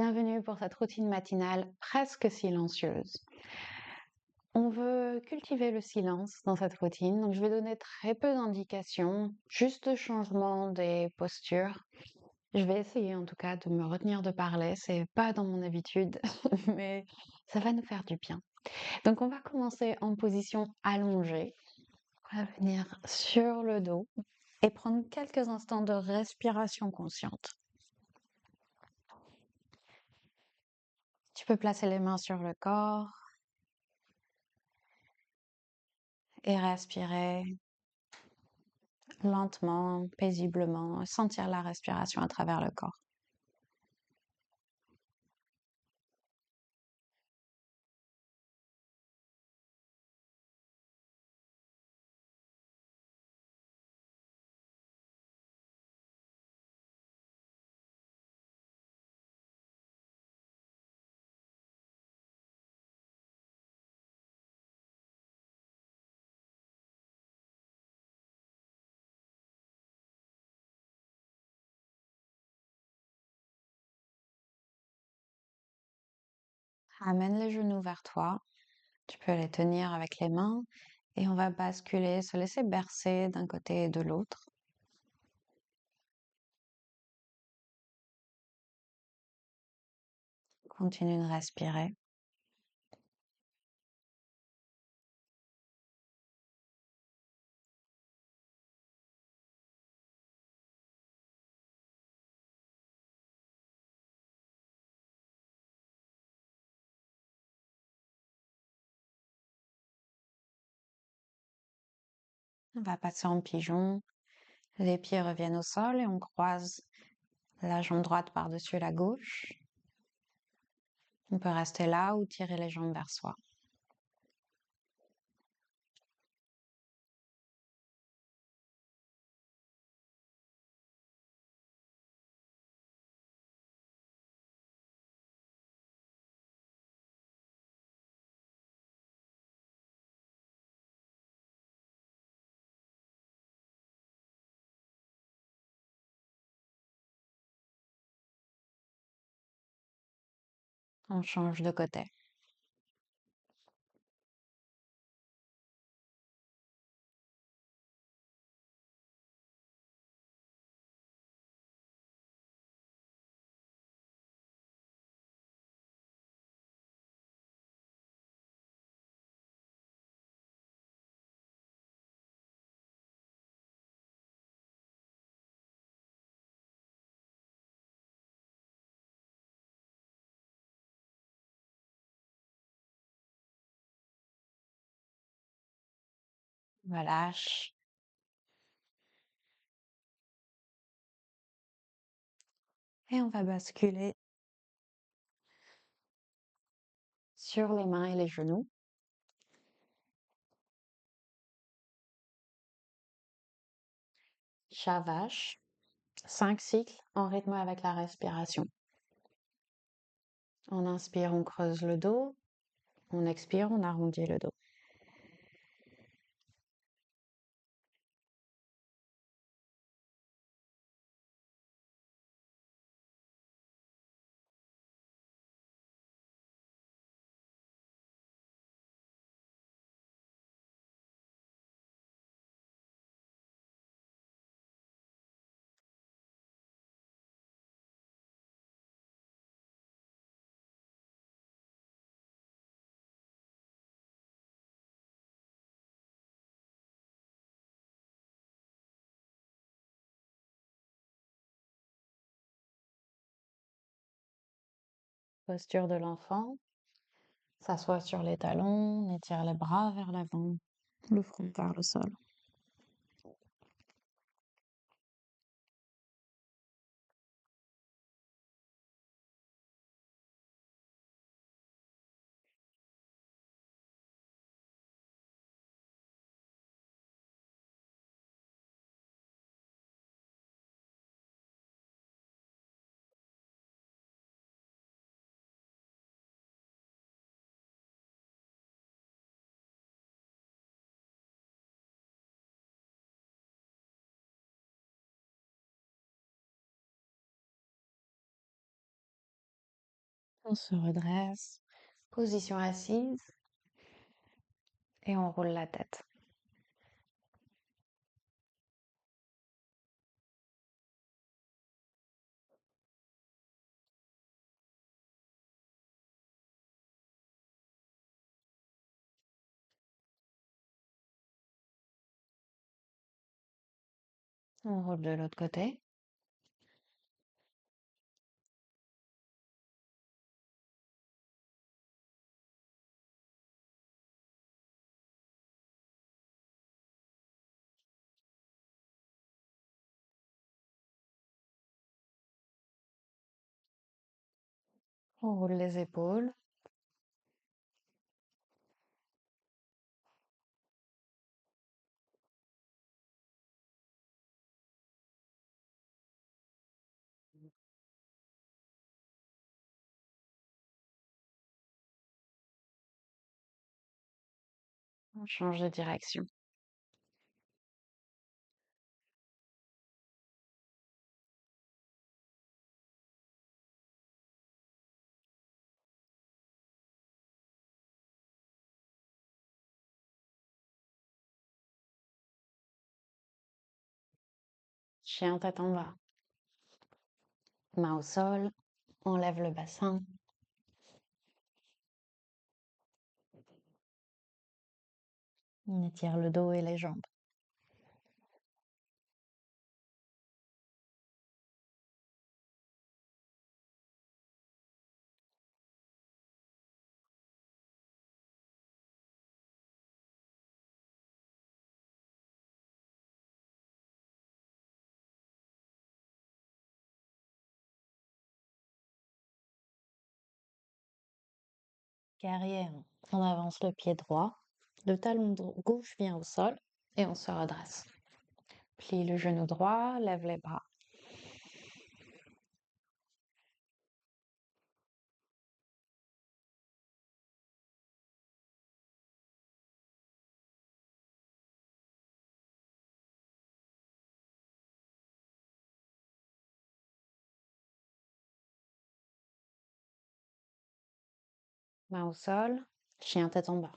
Bienvenue pour cette routine matinale presque silencieuse. On veut cultiver le silence dans cette routine, donc je vais donner très peu d'indications, juste le changement des postures. Je vais essayer en tout cas de me retenir de parler, c'est pas dans mon habitude, mais ça va nous faire du bien. Donc on va commencer en position allongée. On va venir sur le dos et prendre quelques instants de respiration consciente. Tu peux placer les mains sur le corps et respirer lentement, paisiblement, sentir la respiration à travers le corps. Amène les genoux vers toi. Tu peux les tenir avec les mains et on va basculer, se laisser bercer d'un côté et de l'autre. Continue de respirer. On va passer en pigeon. Les pieds reviennent au sol et on croise la jambe droite par-dessus la gauche. On peut rester là ou tirer les jambes vers soi. On change de côté. Relâche. Et on va basculer sur les mains et les genoux. Chat vache. 5 cycles en rythme avec la respiration. On inspire, on creuse le dos. On expire, on arrondit le dos. Posture de l'enfant. S'assoit sur les talons, on étire les bras vers l'avant, le front vers le sol. On se redresse, position assise, et on roule la tête. On roule de l'autre côté. On roule les épaules. On change de direction. Chien tête en bas. Main au sol. On lève le bassin. On étire le dos et les jambes. Guerrière. On avance le pied droit. Le talon gauche vient au sol et on se redresse. Plie le genou droit, lève les bras. Main au sol, chien tête en bas.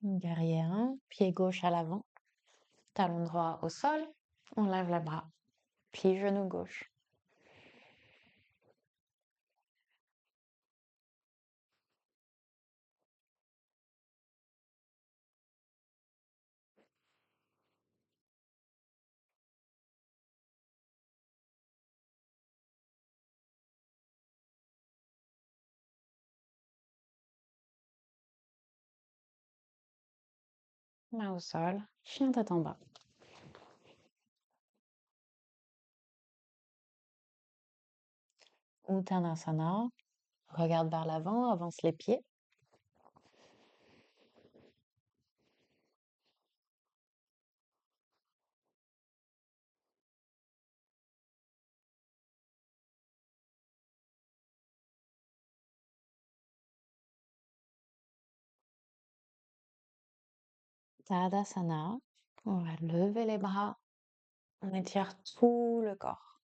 Guerrière 1, pied gauche à l'avant, talon droit au sol, on lève les bras. Plie genou gauche. Main au sol, chien tête en bas. Uttanasana, regarde vers l'avant, avance les pieds. Tadasana, on va lever les bras, on étire tout le corps.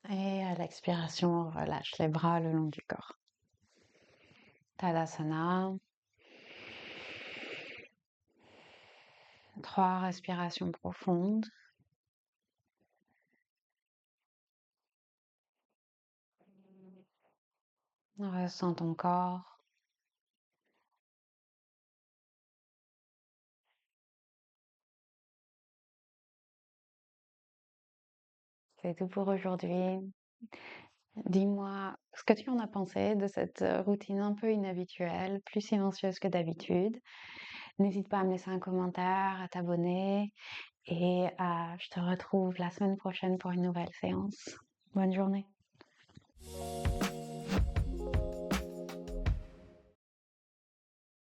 Et à l'expiration, on relâche les bras le long du corps. Tadasana. 3 respirations profondes. Ressens ton corps. C'est tout pour aujourd'hui. Dis-moi ce que tu en as pensé de cette routine un peu inhabituelle, plus silencieuse que d'habitude. N'hésite pas à me laisser un commentaire, à t'abonner et je te retrouve la semaine prochaine pour une nouvelle séance. Bonne journée.